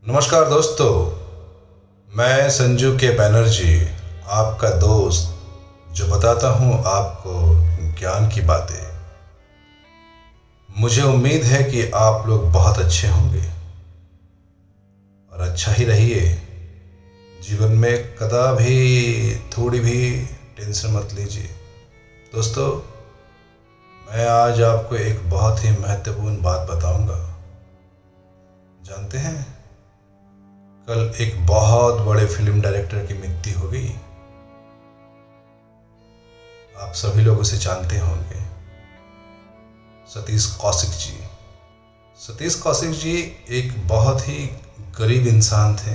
नमस्कार दोस्तों, मैं संजू के बैनर्जी, आपका दोस्त जो बताता हूँ आपको ज्ञान की बातें। मुझे उम्मीद है कि आप लोग बहुत अच्छे होंगे और अच्छा ही रहिए। जीवन में कदा भी थोड़ी भी टेंशन मत लीजिए। दोस्तों, मैं आज आपको एक बहुत ही महत्वपूर्ण बात बताऊंगा। जानते हैं, कल एक बहुत बड़े फिल्म डायरेक्टर की मृत्यु हो गई। आप सभी लोग उसे जानते होंगे, सतीश कौशिक जी। सतीश कौशिक जी एक बहुत ही गरीब इंसान थे।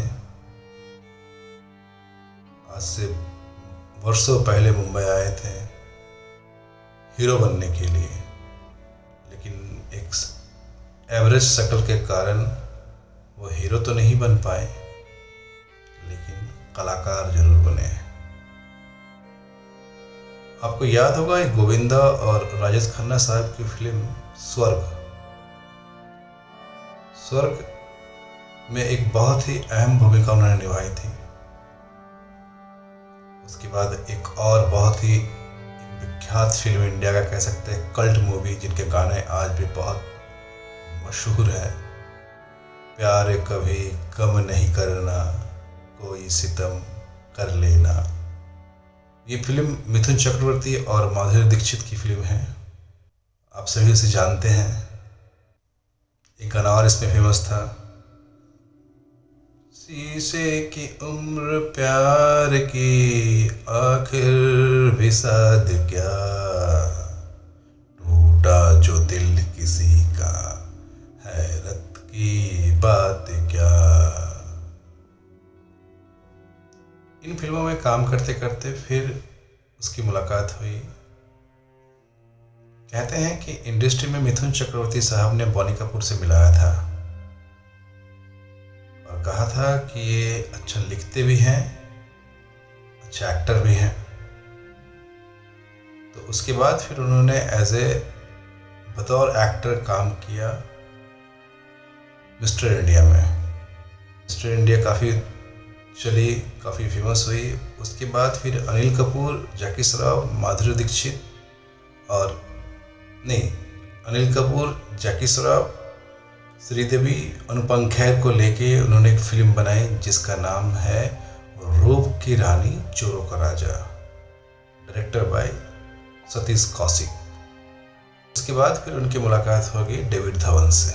आज से वर्षों पहले मुंबई आए थे हीरो बनने के लिए, लेकिन एक एवरेज शक्ल के कारण वो हीरो तो नहीं बन पाए, लेकिन कलाकार जरूर बने। आपको याद होगा एक गोविंदा और राजेश खन्ना साहब की फिल्म स्वर्ग में एक बहुत ही अहम भूमिका उन्होंने निभाई थी। उसके बाद एक और बहुत ही विख्यात फिल्म, इंडिया का कह सकते हैं कल्ट मूवी, जिनके गाने आज भी बहुत मशहूर है, प्यार कभी कम नहीं करना, कोई सितम कर लेना। ये फिल्म मिथुन चक्रवर्ती और माधुरी दीक्षित की फिल्म है। आप सभी उसे जानते हैं। एक गाना और इसमें फेमस था, शीशे की उम्र प्यार की, आखिर भी साध क्या, टूटा जो दिल किसी का, हैरत की बात क्या। इन फिल्मों में काम करते करते फिर उसकी मुलाकात हुई। कहते हैं कि इंडस्ट्री में मिथुन चक्रवर्ती साहब ने बॉनी कपूर से मिलाया था और कहा था कि ये अच्छा लिखते भी हैं, अच्छा एक्टर भी हैं। तो उसके बाद फिर उन्होंने एज ए बतौर एक्टर काम किया मिस्टर इंडिया में। मिस्टर इंडिया काफ़ी चली, काफ़ी फेमस हुई। उसके बाद फिर अनिल कपूर, जैकी श्रॉफ, माधुरी दीक्षित और अनिल कपूर, जैकी श्रॉफ, श्रीदेवी, अनुपम खेर को लेके उन्होंने एक फिल्म बनाई जिसका नाम है रूप की रानी चोरों का राजा, डायरेक्टर बाय सतीश कौशिक। उसके बाद फिर उनकी मुलाकात होगी डेविड धवन से।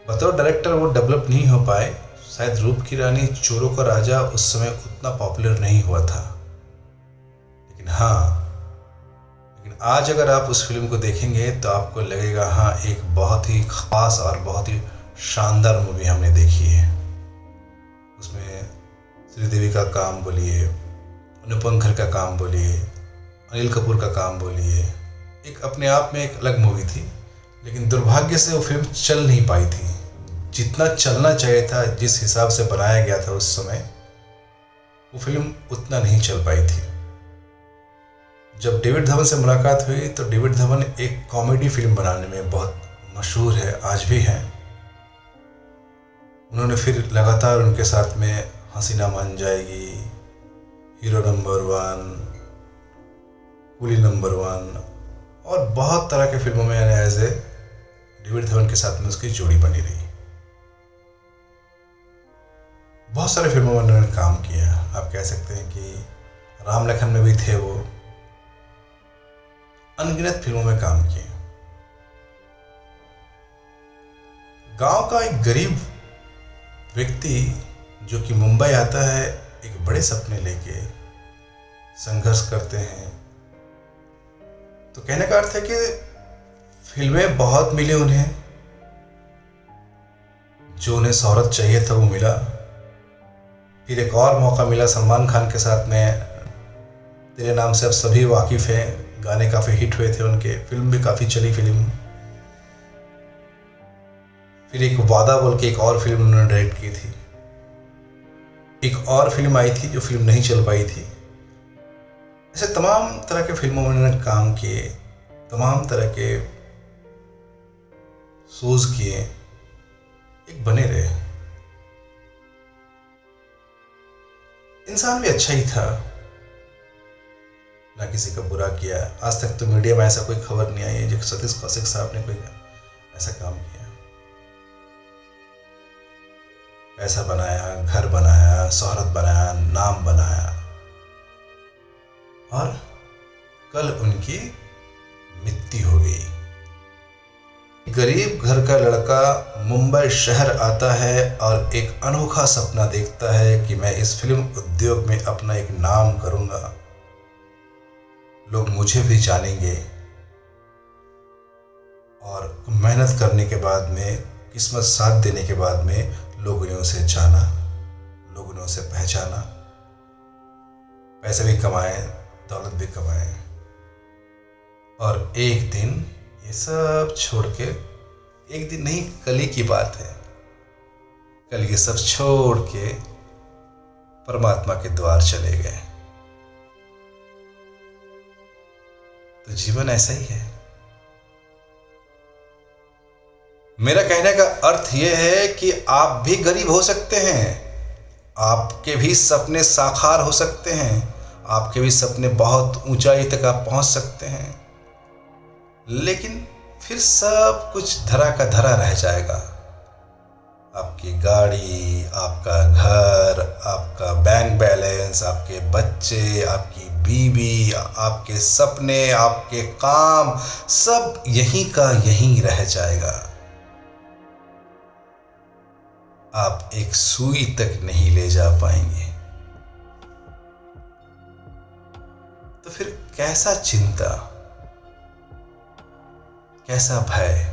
बतौर डायरेक्टर वो डेवलप नहीं हो पाए, शायद रूप की रानी चोरों का राजा उस समय उतना पॉपुलर नहीं हुआ था। लेकिन आज अगर आप उस फिल्म को देखेंगे तो आपको लगेगा हाँ, एक बहुत ही खास और बहुत ही शानदार मूवी हमने देखी है। उसमें श्रीदेवी का काम बोलिए, अनुपम खेर का काम बोलिए, अनिल कपूर का काम बोलिए, एक अपने आप में एक अलग मूवी थी। लेकिन दुर्भाग्य से वो फिल्म चल नहीं पाई थी जितना चलना चाहिए था। जिस हिसाब से बनाया गया था उस समय, वो फिल्म उतना नहीं चल पाई थी। जब डेविड धवन से मुलाकात हुई तो डेविड धवन एक कॉमेडी फिल्म बनाने में बहुत मशहूर है, आज भी हैं। उन्होंने फिर लगातार उनके साथ में हसीना मान जाएगी, हीरो नंबर 1, कुली नंबर 1 और बहुत तरह के फिल्मों में एज ए डेविड धवन के साथ में उसकी जोड़ी बनी रही। बहुत सारे फिल्मों में उन्होंने काम किया। आप कह सकते हैं कि राम लखन में भी थे वो, अनगिनत फिल्मों में काम किए। गांव का एक गरीब व्यक्ति जो कि मुंबई आता है एक बड़े सपने लेके, संघर्ष करते हैं। तो कहने का अर्थ है कि फिल्में बहुत मिली उन्हें, जो उन्हें शोहरत चाहिए था वो मिला। फिर एक और मौका मिला सलमान खान के साथ में, तेरे नाम से अब सभी वाकिफ हैं, गाने काफ़ी हिट हुए थे उनके, फिल्म भी काफ़ी चली फिल्म। फिर एक वादा बोल के एक और फिल्म उन्होंने डायरेक्ट की थी। एक और फिल्म आई थी जो फिल्म नहीं चल पाई थी। ऐसे तमाम तरह के फिल्मों में उन्होंने काम किए, तमाम तरह के शोज किए। एक बने रहे। इंसान भी अच्छा ही था, ना किसी का बुरा किया। आज तक तो मीडिया में ऐसा कोई खबर नहीं आई है जो सतीश कौशिक साहब ने कोई ऐसा काम किया। पैसा बनाया, घर बनाया, शोहरत बनाया, नाम बनाया, और कल उनकी मृत्यु हो गई। गरीब घर का लड़का मुंबई शहर आता है और एक अनोखा सपना देखता है कि मैं इस फिल्म उद्योग में अपना एक नाम करूंगा, लोग मुझे भी जानेंगे। और मेहनत करने के बाद में, किस्मत साथ देने के बाद में लोगों ने उसे जाना, लोगों ने उसे पहचाना, पैसे भी कमाए, दौलत भी कमाए, और एक दिन ये सब छोड़ के, एक दिन नहीं कल ही की बात है, कल ये सब छोड़ के परमात्मा के द्वार चले गए। तो जीवन ऐसा ही है। मेरा कहने का अर्थ यह है कि आप भी गरीब हो सकते हैं, आपके भी सपने साकार हो सकते हैं, आपके भी सपने बहुत ऊंचाई तक आप पहुंच सकते हैं, लेकिन फिर सब कुछ धरा का धरा रह जाएगा। आपकी गाड़ी, आपका घर, आपका बैंक बैलेंस, आपके बच्चे, आपकी बीवी, आपके सपने, आपके काम, सब यहीं का यहीं रह जाएगा। आप एक सुई तक नहीं ले जा पाएंगे। तो फिर कैसा चिंता, कैसा भय?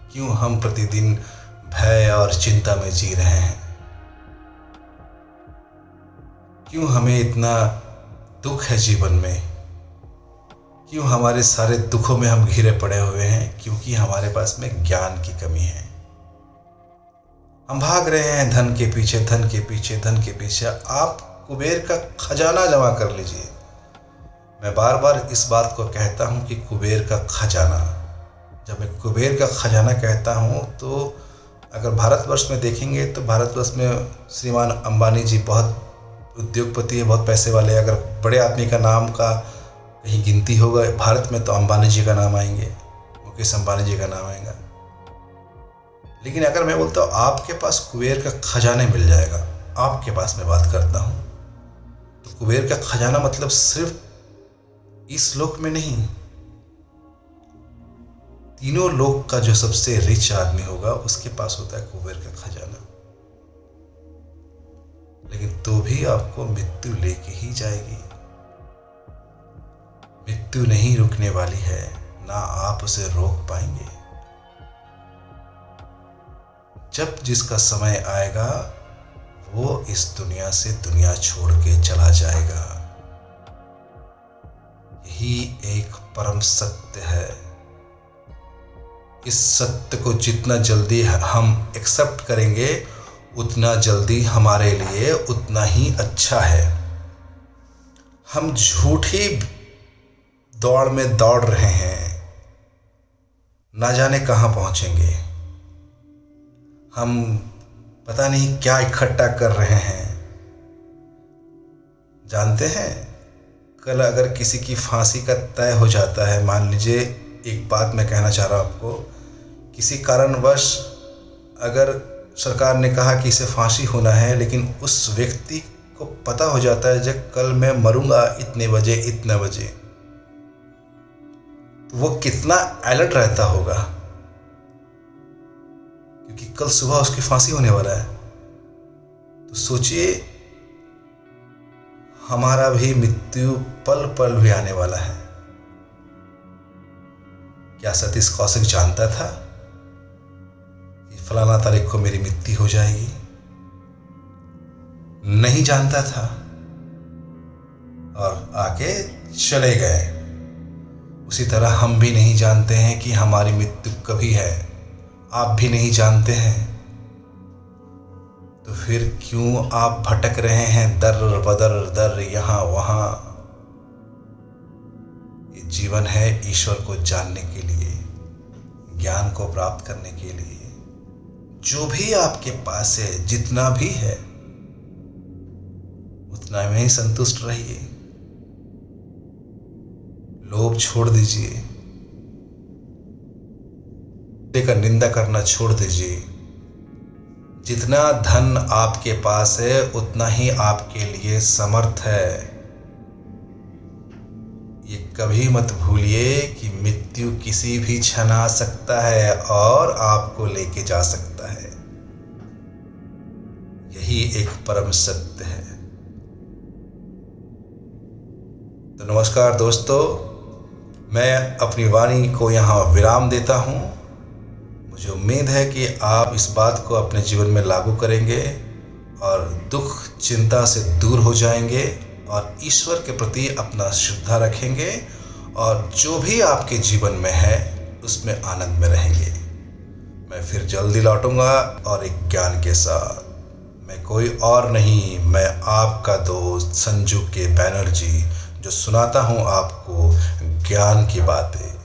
क्यों हम प्रतिदिन भय और चिंता में जी रहे हैं? क्यों हमें इतना दुख है जीवन में? क्यों हमारे सारे दुखों में हम घिरे पड़े हुए हैं? क्योंकि हमारे पास में ज्ञान की कमी है। हम भाग रहे हैं धन के पीछे, धन के पीछे, धन के पीछे। आप कुबेर का खजाना जमा कर लीजिए। मैं बार बार इस बात को कहता हूं कि कुबेर का खजाना। जब मैं कुबेर का खजाना कहता हूं तो अगर भारतवर्ष में देखेंगे तो भारतवर्ष में श्रीमान अंबानी जी बहुत उद्योगपति है, बहुत पैसे वाले। अगर बड़े आदमी का नाम का कहीं गिनती होगा भारत में तो अंबानी जी का नाम आएंगे, मुकेश अंबानी जी का नाम आएगा। लेकिन अगर मैं बोलता हूँ आपके पास कुबेर का खजाने मिल जाएगा, आपके पास मैं बात करता हूँ, तो कुबेर का खजाना मतलब सिर्फ इस लोक में नहीं, तीनों लोक का जो सबसे रिच आदमी होगा उसके पास होता है कुबेर का खजाना। लेकिन तो भी आपको मृत्यु लेके ही जाएगी। मृत्यु नहीं रुकने वाली है, ना आप उसे रोक पाएंगे। जब जिसका समय आएगा वो इस दुनिया से दुनिया छोड़ के चला जाएगा। यही एक परम सत्य है। इस सत्य को जितना जल्दी हम एक्सेप्ट करेंगे उतना जल्दी हमारे लिए उतना ही अच्छा है। हम झूठी दौड़ में दौड़ रहे हैं, ना जाने कहां पहुंचेंगे। हम पता नहीं क्या इकट्ठा कर रहे हैं। जानते हैं, कल अगर किसी की फांसी का तय हो जाता है, मान लीजिए, एक बात मैं कहना चाह रहा हूं आपको, किसी कारणवश अगर सरकार ने कहा कि इसे फांसी होना है, लेकिन उस व्यक्ति को पता हो जाता है जब कल मैं मरूंगा इतने बजे इतने बजे, तो वो कितना अलर्ट रहता होगा, क्योंकि कल सुबह उसकी फांसी होने वाला है। तो सोचिए, हमारा भी मृत्यु पल पल भी आने वाला है। क्या सतीश कौशिक जानता था कि फलाना तारीख को मेरी मृत्यु हो जाएगी? नहीं जानता था, और आके चले गए। उसी तरह हम भी नहीं जानते हैं कि हमारी मृत्यु कभी है। आप भी नहीं जानते हैं। तो फिर क्यों आप भटक रहे हैं दर बदर दर, यहां वहां? ये जीवन है ईश्वर को जानने के लिए, ज्ञान को प्राप्त करने के लिए जो भी आपके पास है, जितना भी है, उतना में ही संतुष्ट रहिए। लोभ छोड़ दीजिए, का निंदा करना छोड़ दीजिए। जितना धन आपके पास है उतना ही आपके लिए समर्थ है। ये कभी मत भूलिए कि मृत्यु किसी भी क्षण आ सकता है और आपको लेके जा सकता है। यही एक परम सत्य है। तो नमस्कार दोस्तों, मैं अपनी वाणी को यहाँ विराम देता हूँ। मुझे उम्मीद है कि आप इस बात को अपने जीवन में लागू करेंगे और दुख चिंता से दूर हो जाएंगे और ईश्वर के प्रति अपना श्रद्धा रखेंगे और जो भी आपके जीवन में है उसमें आनंद में रहेंगे। मैं फिर जल्दी लौटूंगा और एक ज्ञान के साथ। मैं कोई और नहीं, मैं आपका दोस्त संजू के बैनर्जी, जो सुनाता हूँ आपको ज्ञान की बातें।